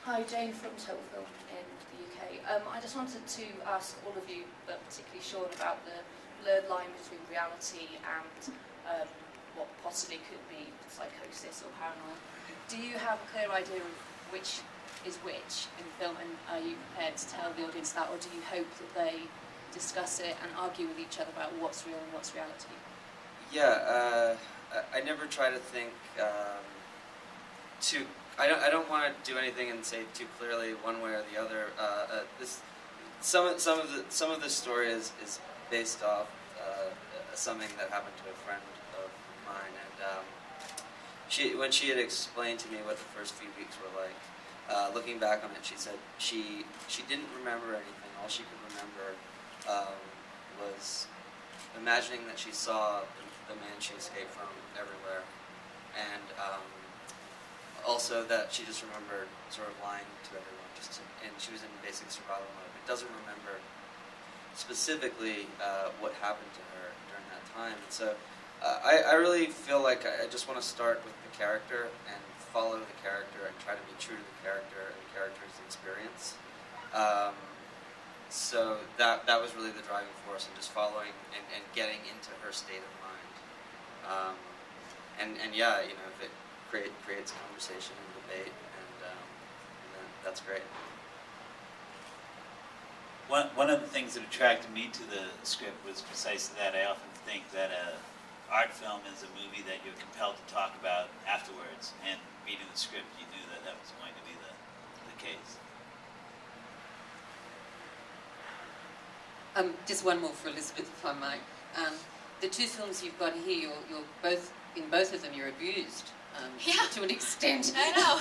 Hi, Jane from Total Film in the UK. I just wanted to ask all of you, but particularly Sean, about the blurred line between reality and what possibly could be psychosis or paranoia. Do you have a clear idea of which is which in the film, and are you prepared to tell the audience that, or do you hope that they discuss it and argue with each other about what's real and what's reality? Yeah, I never try to think too. I don't want to do anything and say too clearly one way or the other. Some of the story is based off something that happened to a friend of mine, and when she had explained to me what the first few weeks were like, looking back on it, she said she didn't remember anything. All she could remember was imagining that she saw the man she escaped from everywhere, and also that she just remembered sort of lying to everyone, and she was in basic survival mode, but doesn't remember specifically what happened to her during that time. And so I really feel like I just want to start with the character and follow the character and try to be true to the character and the character's experience. So that was really the driving force, and just following and getting into her state of mind. And yeah, you know, if it creates conversation and debate, and then that's great. One of the things that attracted me to the script was precisely that. I often think that an art film is a movie that you're compelled to talk about afterwards, and reading the script, you knew that that was going to be the case. Just one more for Elizabeth, if I might. The two films you've got here, you're both, in both of them, you're abused. Yeah. To an extent. I know.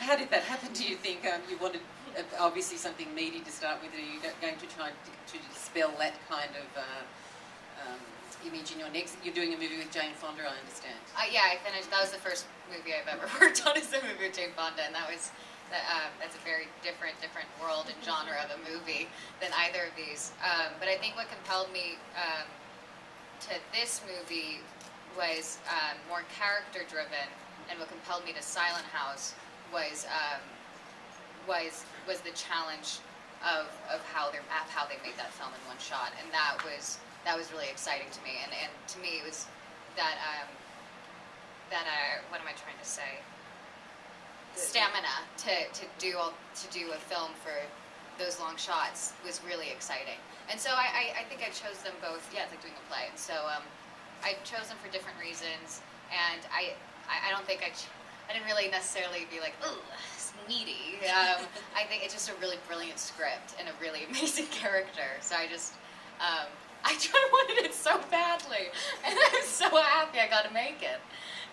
How did that happen, do you think? You wanted, obviously, something meaty to start with. Are you going to try to dispel that kind of image in your next? You're doing a movie with Jane Fonda, I understand. Yeah, I finished. That was the first movie I've ever worked on, is a movie with Jane Fonda, and that's a very different world and genre of a movie than either of these. But I think what compelled me to this movie was more character-driven, and what compelled me to Silent House was the challenge of how they made that film in one shot, and that was really exciting to me. And to me, it was that what am I trying to say? Stamina to do a film for those long shots was really exciting. And so I think I chose them both. Yeah, it's like doing a play. And so I chose them for different reasons, and I don't think I didn't really necessarily be like, ooh, it's meaty. I think it's just a really brilliant script and a really amazing character. So I wanted it so badly, and I'm so happy I got to make it.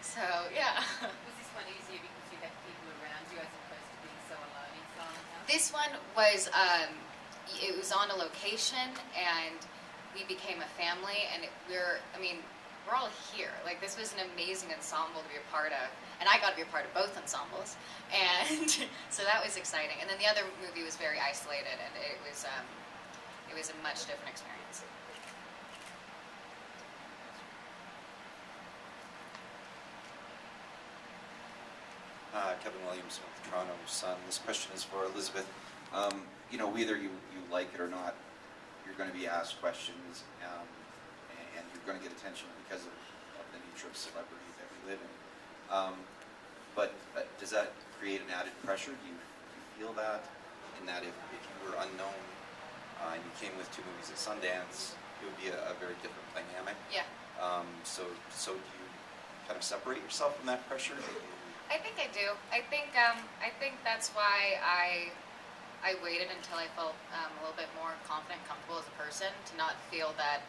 So yeah. Was this one easier because you had people around you as opposed to being so alone in Silent House? This one was it was on a location, and we became a family, and we're all here. Like, this was an amazing ensemble to be a part of, and I got to be a part of both ensembles, and so that was exciting. And then the other movie was very isolated, and it was a much different experience. Kevin Williams with the Toronto Sun. This question is for Elizabeth. You know, whether you like it or not, you're going to be asked questions, and you're going to get attention because of the nature of celebrity that we live in. But does that create an added pressure? Do you feel that? In that if you were unknown and you came with two movies at Sundance, it would be a very different dynamic. Yeah. So do you kind of separate yourself from that pressure? I think I do. I think that's why I waited until I felt a little bit more confident and comfortable as a person, to not feel that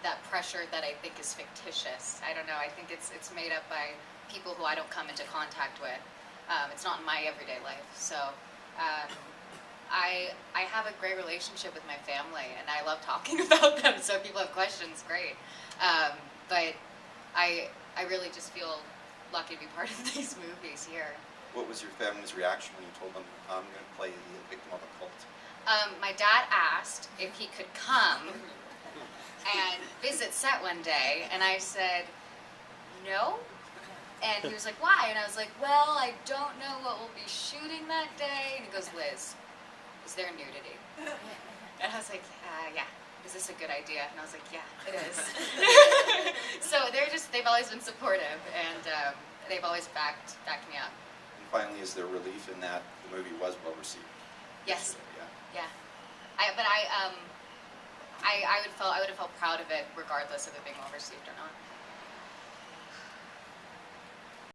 that pressure that I think is fictitious. I don't know. I think it's made up by people who I don't come into contact with. It's not in my everyday life. So I have a great relationship with my family, and I love talking about them. So if people have questions, great. But I really just feel lucky to be part of these movies here. What was your family's reaction when you told them, I'm going to play the victim of a cult? My dad asked if he could come and visit set one day, and I said, no, And he was like, why? And I was like, well, I don't know what we'll be shooting that day. And he goes, Liz, is there nudity? And I was like, yeah. Is this a good idea? And I was like, yeah, it is. So they've always been supportive, and they've always backed me up. And finally, is there relief in that the movie was well received? Yes. Yeah. I would have felt proud of it regardless of it being well received or not.